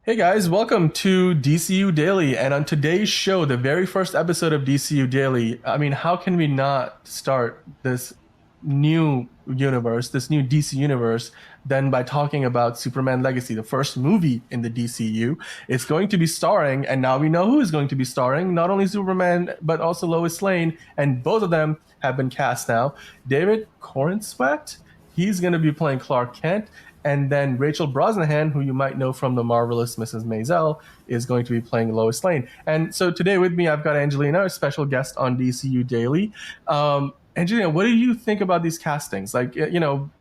Hey guys, welcome to DCU Daily. And on today's show, the very first episode of DCU Daily, I mean, how can we not start this new universe, this new DC universe, than by talking about Superman Legacy, the first movie in the DCU? It's going to be starring, and now we know who is going to be starring, not only Superman, but also Lois Lane. And both of them have been cast now. David Corenswet, he's going to be playing Clark Kent. And then Rachel Brosnahan, who you might know from The Marvelous Mrs. Maisel, is going to be playing Lois Lane. And so today with me, I've got Angelina, a special guest on DCU Daily. Angelina, what do you think about these castings? Like,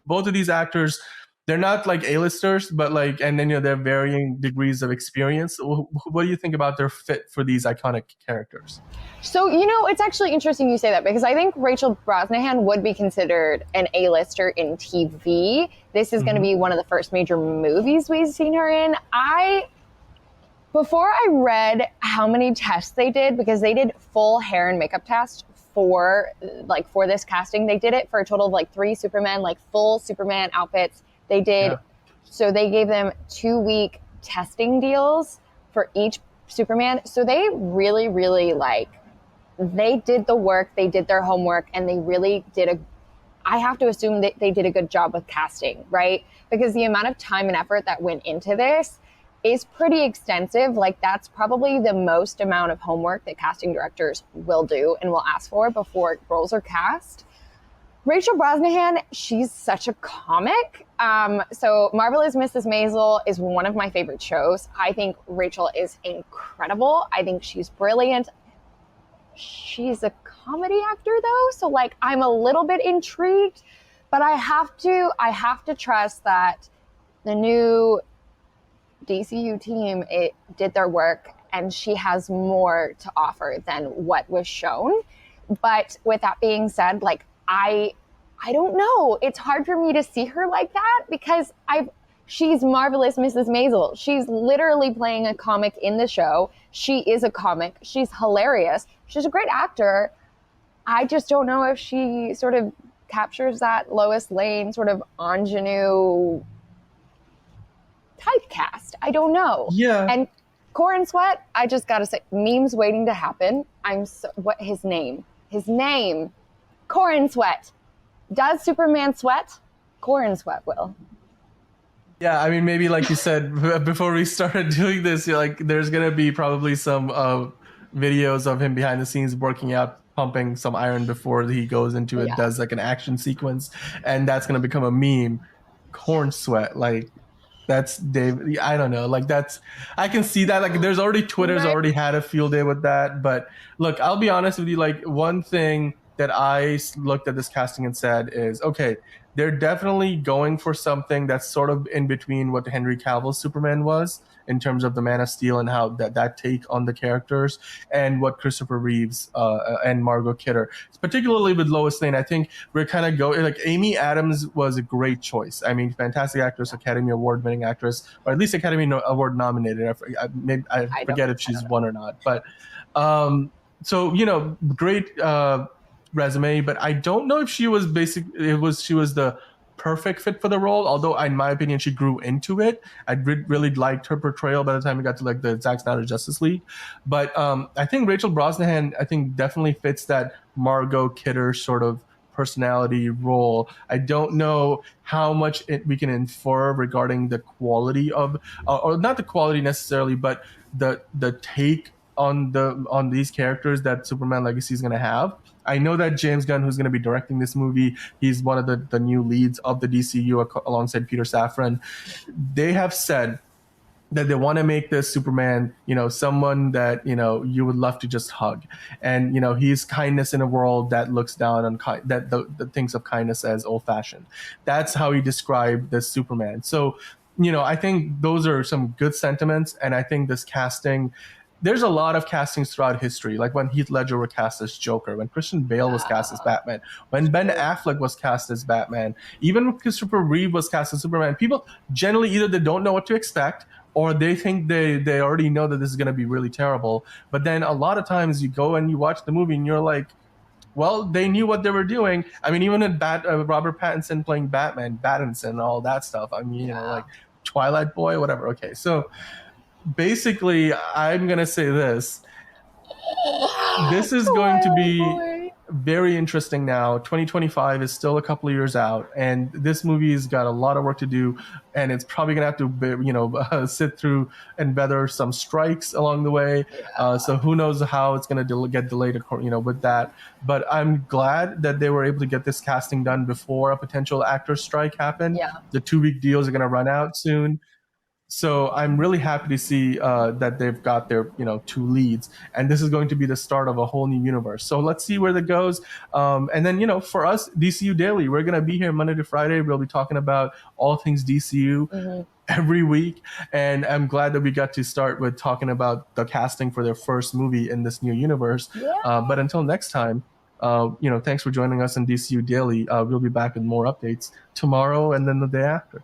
both of these actors, they're not like A-listers, but like, and then, they're varying degrees of experience. What do you think about their fit for these iconic characters? So, it's actually interesting you say that because I think Rachel Brosnahan would be considered an A-lister in TV. This is going to Mm-hmm. be one of the first major movies we've seen her in. Before I read how many tests they did, because they did full hair and makeup tests for this casting, they did it for a total of like 3 Superman, like full Superman outfits. They did, Yeah. so they gave them 2-week testing deals for each Superman. So they really, really they did the work, they did their homework, and they really I have to assume that they did a good job with casting, right? Because the amount of time and effort that went into this is pretty extensive. Like, that's probably the most amount of homework that casting directors will do and will ask for before roles are cast. Rachel Brosnahan, she's such a comic. So Marvelous Mrs. Maisel is one of my favorite shows. I think Rachel is incredible. I think she's brilliant. She's a comedy actor though, so like I'm a little bit intrigued, but I have to trust that the new DCU team did their work and she has more to offer than what was shown. But with that being said, like I don't know. It's hard for me to see her like that because she's Marvelous Mrs. Maisel. She's literally playing a comic in the show. She is a comic. She's hilarious. She's a great actor. I just don't know if she sort of captures that Lois Lane sort of ingenue typecast. I don't know. Yeah. And Corenswet, I just gotta say, memes waiting to happen. What his name? His name, Corenswet. Does Superman sweat? Corenswet will. Yeah, I mean, maybe like you said before we started doing this, like there's gonna be probably some videos of him behind the scenes working out, pumping some iron before he goes into it, Yeah. does like an action sequence, and that's gonna become a meme. Corn sweat, like that's Dave. I don't know, like that's I can see that. Like, there's already Twitter's Right. already had a field day with that, but look, I'll be honest with you. Like, one thing that looked at this casting and said is, okay, they're definitely going for something that's sort of in between what Henry Cavill's Superman was in terms of the Man of Steel and how that take on the characters, and what Christopher Reeves and Margot Kidder, particularly with Lois Lane. I think we're kind of going like Amy Adams was a great choice. I mean, fantastic actress, Academy Award winning actress, or at least Academy Award nominated. I I don't forget if I she's don't know. won or not, but so great resume, but I don't know if she was the perfect fit for the role. Although, in my opinion, she grew into it. I really liked her portrayal by the time we got to like the Zack Snyder Justice League. But I think Rachel Brosnahan, I think, definitely fits that Margot Kidder sort of personality role. I don't know how much we can infer regarding the quality of, or not the quality necessarily, but the take on these characters that Superman Legacy is going to have. I know that James Gunn, who's going to be directing this movie, he's one of the new leads of the DCU alongside Peter Safran. They have said that they want to make this Superman, someone that, you would love to just hug. And, he's kindness in a world that looks down on that thinks of kindness as old fashioned. That's how he described this Superman. So, I think those are some good sentiments. And I think this casting, there's a lot of castings throughout history, like when Heath Ledger was cast as Joker, when Christian Bale was cast as Batman, when Ben True. Affleck was cast as Batman, even when Christopher Reeve was cast as Superman. People generally either they don't know what to expect, or they think they already know that this is going to be really terrible. But then a lot of times you go and you watch the movie and you're like, well, they knew what they were doing. I mean, even with Robert Pattinson playing Batman, Pattinson, all that stuff. I mean, Yeah. like Twilight Boy, whatever. Okay, so basically, I'm gonna say this. This is going to Oh be boy. very interesting now. 2025 is still a couple of years out, and this movie's got a lot of work to do, and it's probably gonna have to, sit through and weather some strikes along the way. So who knows how it's gonna get delayed, with that. But I'm glad that they were able to get this casting done before a potential actor strike happened. Yeah. The 2 week deals are gonna run out soon. So I'm really happy to see that they've got their two leads, and this is going to be the start of a whole new universe. So let's see where that goes. And then for us, DCU Daily, we're gonna be here Monday to Friday. We'll be talking about all things DCU every week, and I'm glad that we got to start with talking about the casting for their first movie in this new universe. Yeah. But until next time. Thanks for joining us in DCU Daily. We'll be back with more updates tomorrow and then the day after.